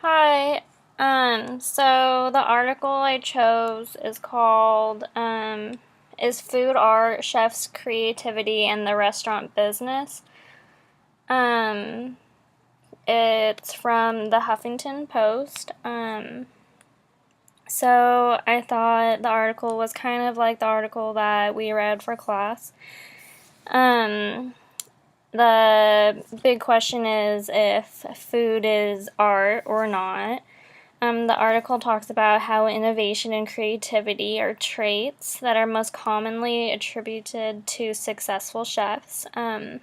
Hi. So the article I chose is called Is Food Art, Chef's Creativity in the Restaurant Business? Um, it's from the Huffington Post. So I thought the article was kind of like the article that we read for class. Um, the big question is if food is art or not. The article talks about how innovation and creativity are traits that are most commonly attributed to successful chefs. The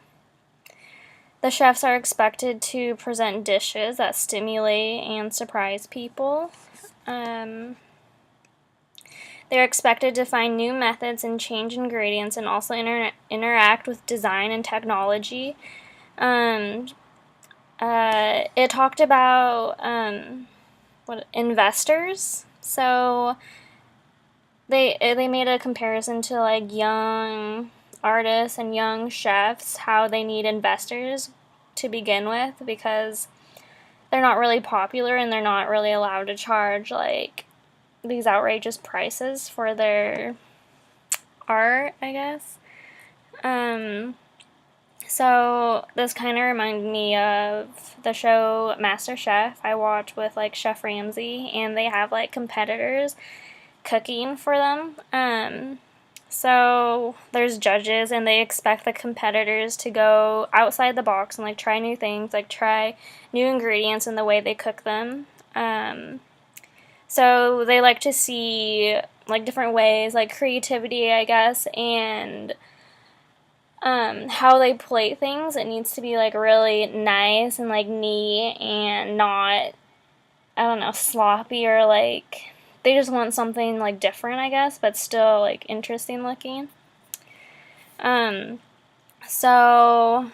chefs are expected to present dishes that stimulate and surprise people. They're expected to find new methods and change ingredients and also interact with design and technology. Um, it talked about what investors. So they made a comparison to like young artists and young chefs, how they need investors to begin with because they're not really popular and they're not really allowed to charge like these outrageous prices for their art, I guess. Um, so this kind of reminded me of the show MasterChef I watch with like Chef Ramsay, and they have like competitors cooking for them. So there's judges, and they expect the competitors to go outside the box and like try new things, like try new ingredients in the way they cook them. So they like to see like different ways, like creativity, I guess, and how they plate things. It needs to be like really nice and like neat and not, I don't know, sloppy or like they just want something like different, I guess, but still like interesting looking. Um, so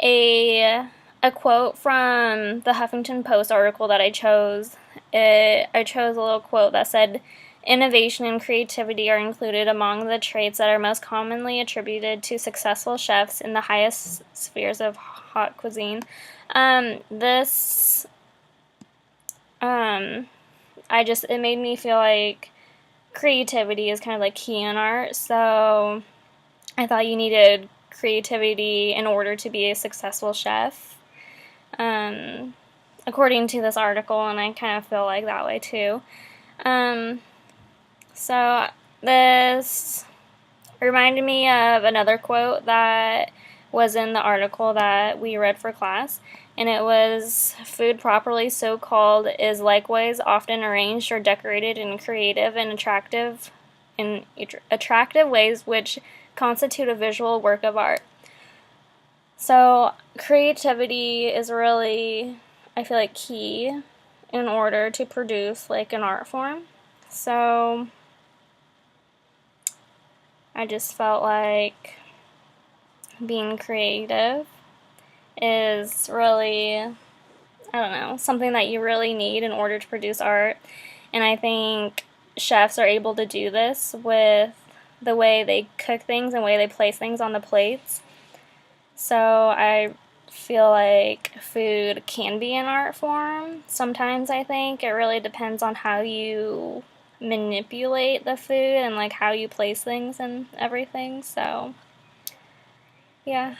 a a quote from the Huffington Post article that I chose. I chose a little quote that said, "Innovation and creativity are included among the traits that are most commonly attributed to successful chefs in the highest spheres of hot cuisine." This it made me feel like creativity is kind of like key in art. So I thought you needed creativity in order to be a successful chef, um, according to this article, and I kind of feel like that way too. Um, so this reminded me of another quote that was in the article that we read for class, and it was, "Food properly so called is likewise often arranged or decorated in creative and attractive ways which constitute a visual work of art." So creativity is really, I feel like, key in order to produce like an art form. So I just felt like being creative is really, I don't know, something that you really need in order to produce art. And I think chefs are able to do this with the way they cook things and the way they place things on the plates. So I feel like food can be an art form. Sometimes I think it really depends on how you manipulate the food and like how you place things and everything. So yeah.